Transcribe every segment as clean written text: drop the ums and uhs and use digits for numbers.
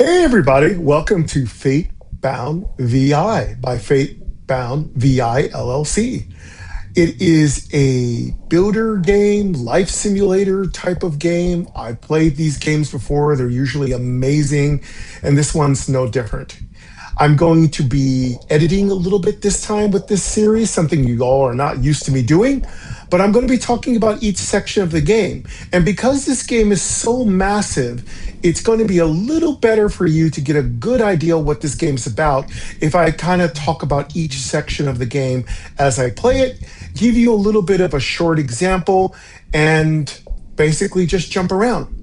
Hey everybody, welcome to FateBound VI by FateBound VI LLC. It is a builder game, life simulator type of game. I've played these games before. They're usually amazing, and this one's no different. I'm going to be editing a little bit this time with this series, something you all are not used to me doing, but I'm going to be talking about each section of the game. And because this game is so massive, it's going to be a little better for you to get a good idea what this game's about if I kind of talk about each section of the game as I play it, give you a little bit of a short example, and basically just jump around.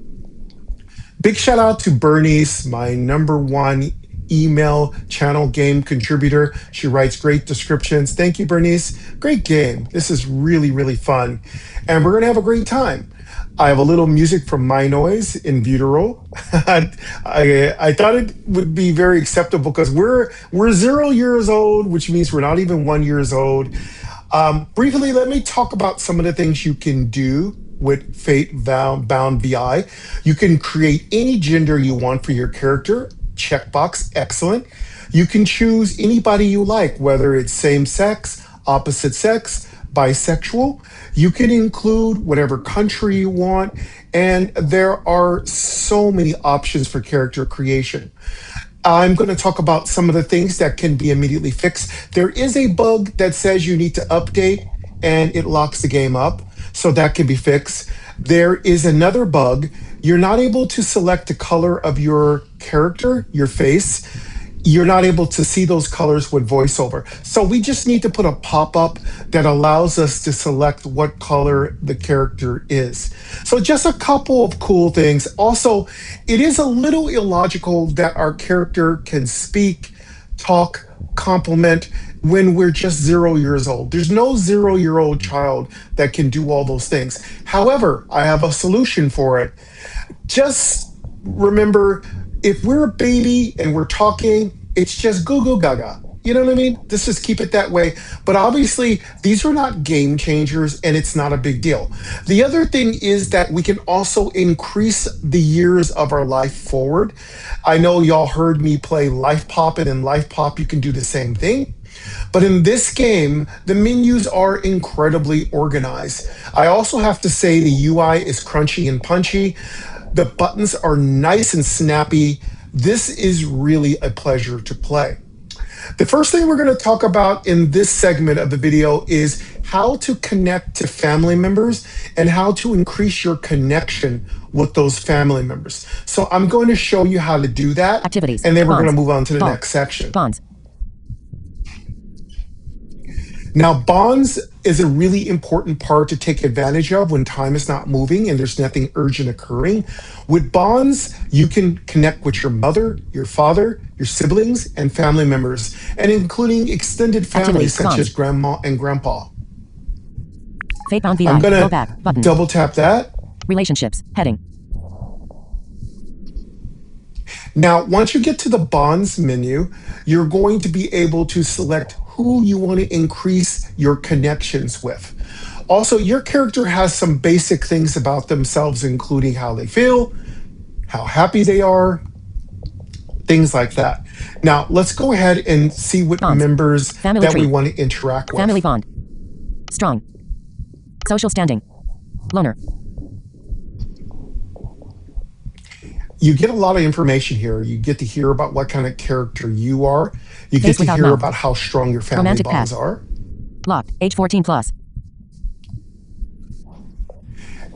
Big shout out to Bernice, my #1 email channel game contributor. She writes great descriptions. Thank you, Bernice. Great game. This is really, really fun. And we're going to have a great time. I have a little music from My Noise in Butero. I thought it would be very acceptable because we're 0 years old, which means we're not even 1 year old. Briefly, let me talk about some of the things you can do with FateBoundVI. You can create any gender you want for your character. Checkbox, excellent. You can choose anybody you like, whether it's same sex, opposite sex, bisexual. You can include whatever country you want, and there are so many options for character creation. I'm going to talk about some of the things that can be immediately fixed. There is a bug that says you need to update and it locks the game up, so that can be fixed. There is another bug. You're not able to select the color of your character, your face. You're not able to see those colors with voiceover. So we just need to put a pop-up that allows us to select what color the character is. So just a couple of cool things. Also, it is a little illogical that our character can speak, talk, compliment when we're just 0 years old. There's no 0-year-old child that can do all those things. However, I have a solution for it. Just remember, if we're a baby and we're talking, it's just goo goo gaga. You know what I mean? Let's just keep it that way. But obviously, these are not game changers and it's not a big deal. The other thing is that we can also increase the years of our life forward. I know y'all heard me play Life Pop, and in Life Pop, you can do the same thing. But in this game, the menus are incredibly organized. I also have to say the UI is crunchy and punchy. The buttons are nice and snappy. This is really a pleasure to play. The first thing we're going to talk about in this segment of the video is how to connect to family members and how to increase your connection with those family members. So I'm going to show you how to do that. Activities. And then we're Bonds. going to move on to the Bonds. next section. Bonds. Now, bonds is a really important part to take advantage of when time is not moving and there's nothing urgent occurring. With bonds, you can connect with your mother, your father, your siblings, and family members, and including extended families such as grandma and grandpa. FateBoundVI. I'm going Go back. Button. to double tap that. Relationships. Heading. Now, once you get to the bonds menu, you're going to be able to select who you want to increase your connections with. Also, your character has some basic things about themselves, including how they feel, how happy they are, things like that. Now, let's go ahead and see what Bonds. members Family that tree. we want to interact with. Family bond. Strong. Social standing. Loner. You get a lot of information here. You get to hear about what kind of character you are. You get Face to without hear mouth. about how strong your family Romantic bonds past. are. Locked. Age 14 plus.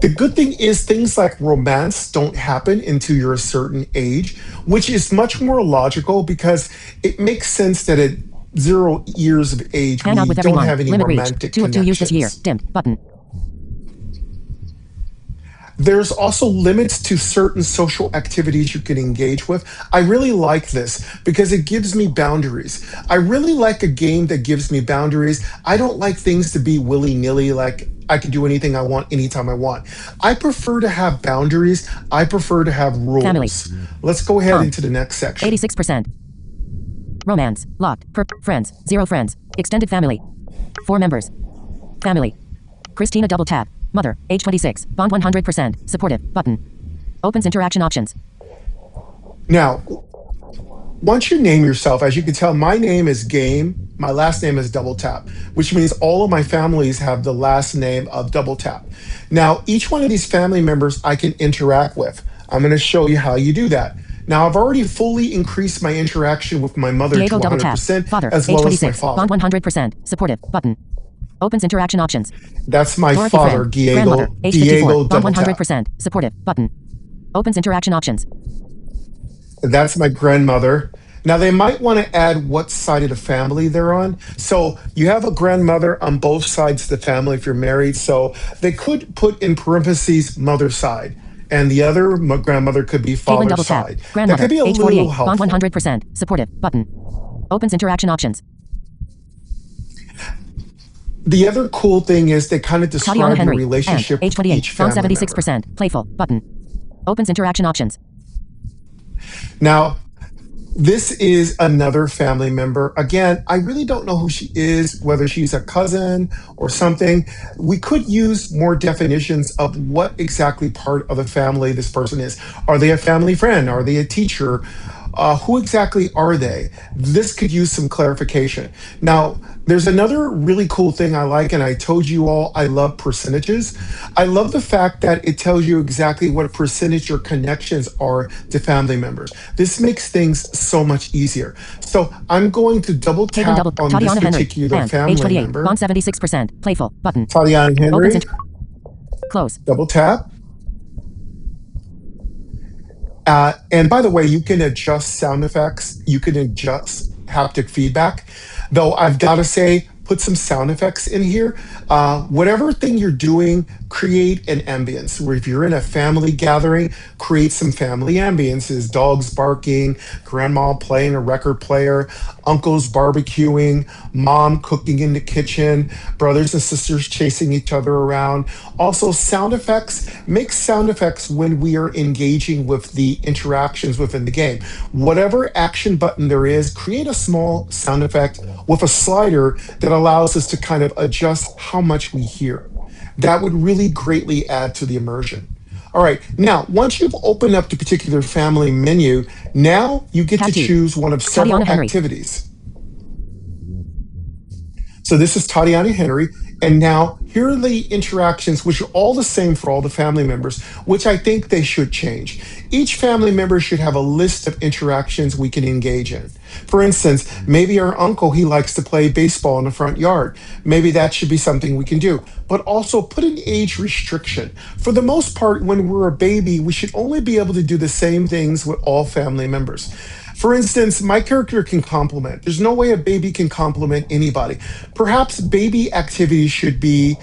The good thing is things like romance don't happen until you're a certain age, which is much more logical because it makes sense that at 0 years of age, Hang out we with don't everyone. have any Limit romantic reached. 2 of 2 use this year. connections. Dimmed. Button. There's also limits to certain social activities you can engage with. I really like this because it gives me boundaries. I really like a game that gives me boundaries. I don't like things to be willy-nilly, like I can do anything I want anytime I want. I prefer to have boundaries. I prefer to have rules. Family. Let's go ahead into the next section. 86%. Romance. Locked. Friends. 0 friends. Extended family. 4 members. Family. Christina double tap. Mother. Age 26. Bond 100%. Supportive. Button. Opens interaction options. Now, once you name yourself, as you can tell, my name is Game. My last name is Double Tap, which means all of my families have the last name of Double Tap. Now, each one of these family members I can interact with. I'm going to show you how you do that. Now, I've already fully increased my interaction with my mother Diego to double tap. 100%, Father, as age well as my 26. father. Bond 100%. Supportive. Button. Opens interaction options. That's my Dorothy father, Fran. Diego. Grandmother, age 54. Diego Bond double tap. 100%. Supportive. Button. Opens interaction options. That's my grandmother. Now, they might want to add what side of the family they're on. So you have a grandmother on both sides of the family if you're married. So they could put in parentheses mother's side, and the other grandmother could be Caitlin father's double tap. side. That Grandmother, could be a age little 48. helpful. Bond 100%. Supportive. Button. Opens interaction options. The other cool thing is they kind of describe Tatiana your Henry. relationship Age with 28. each Bond family 76%. member. Playful. Button. Opens interaction options. Now, this is another family member. Again, I really don't know who she is, whether she's a cousin or something. We could use more definitions of what exactly part of the family this person is. Are they a family friend? Are they a teacher? Who exactly are they? This could use some clarification. Now, there's another really cool thing I like, and I told you all I love percentages. I love the fact that it tells you exactly what percentage your connections are to family members. This makes things so much easier. So I'm going to double Caitlin tap double. on this Tatiana Henry. particular And. Age family 28. member. Bond 76%. Playful. Button. Tatiana Opens Henry, close. double tap. And by the way, you can adjust sound effects. You can adjust haptic feedback. Though I've got to say, put some sound effects in here. Whatever thing you're doing, create an ambience. Where if you're in a family gathering, create some family ambiences. Dogs barking, grandma playing a record player, uncles barbecuing, mom cooking in the kitchen, brothers and sisters chasing each other around. Also, sound effects. Make sound effects when we are engaging with the interactions within the game. Whatever action button there is, create a small sound effect with a slider that allows us to kind of adjust how much we hear. That would really greatly add to the immersion. All right, now, once you've opened up the particular family menu, now you get to Tab two. choose one of several Tatiana Henry. activities. So this is Tatiana Henry. And now here are the interactions, which are all the same for all the family members, which I think they should change. Each family member should have a list of interactions we can engage in. For instance, maybe our uncle, he likes to play baseball in the front yard. Maybe that should be something we can do. But also put an age restriction. For the most part, when we're a baby, we should only be able to do the same things with all family members. For instance, my character can compliment. There's no way a baby can compliment anybody. Perhaps baby activities should be,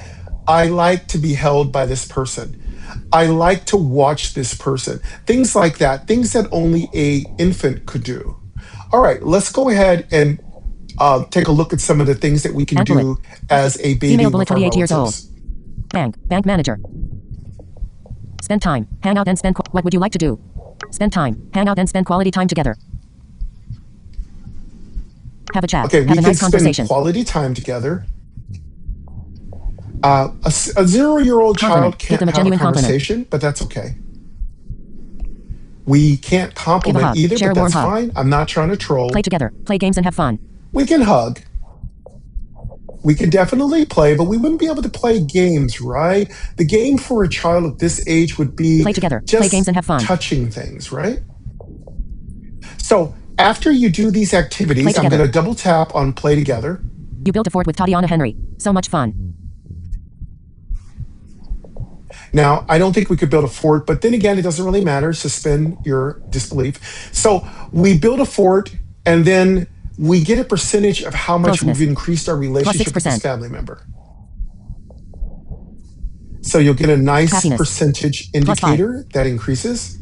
I like to be held by this person. I like to watch this person. Things like that, things that only a infant could do. All right, let's go ahead and take a look at some of the things that we can do as a baby. Female bullet, with our 28 years old. relatives. Bank manager. Spend time. Hang out and spend. What would you like to do? Spend time. Hang out and spend quality time together. Have a chat. Okay, we Have a can nice spend conversation. quality time together. A 0-year-old child Give can't them a have a genuine compliment. conversation, but that's okay. We can't Give a compliment hug. either, Share but a warm that's hug. fine. I'm not trying to troll. Play together. Play games and have fun. We can hug. We can definitely play, but we wouldn't be able to play games, right? The game for a child of this age would be Play together. just Play games and have fun. touching things, right? So after you do these activities, I'm together. going to double tap on play together. You built a fort with Tatiana Henry. So much fun. Now, I don't think we could build a fort, but then again, it doesn't really matter. Suspend your disbelief. So we build a fort, and then we get a percentage of how much Closeness. we've increased our relationship with this 6%. family member. So you'll get a nice Happiness. percentage 5. indicator that increases.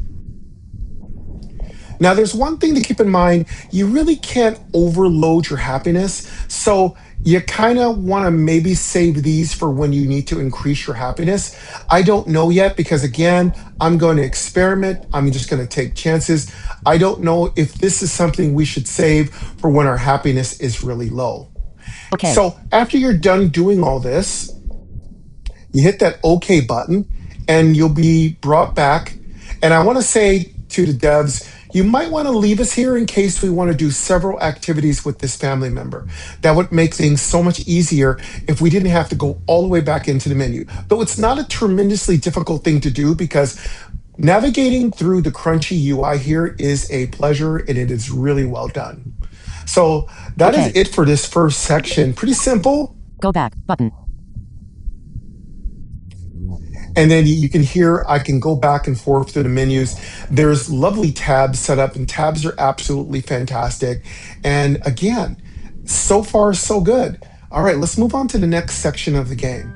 Now, there's one thing to keep in mind. You really can't overload your happiness. So you kind of want to maybe save these for when you need to increase your happiness. I don't know yet because, again, I'm going to experiment. I'm just going to take chances. I don't know if this is something we should save for when our happiness is really low. Okay. So after you're done doing all this, you hit that OK button and you'll be brought back. And I want to say to the devs, You might want to leave us here in case we want to do several activities with this family member. That would make things so much easier if we didn't have to go all the way back into the menu. Though it's not a tremendously difficult thing to do because navigating through the crunchy UI here is a pleasure and it is really well done. So that is Okay. it for this first section. Pretty simple. Go back button. And then you can hear I can go back and forth through the menus. There's lovely tabs set up, and tabs are absolutely fantastic. And again, so far, so good. All right, let's move on to the next section of the game.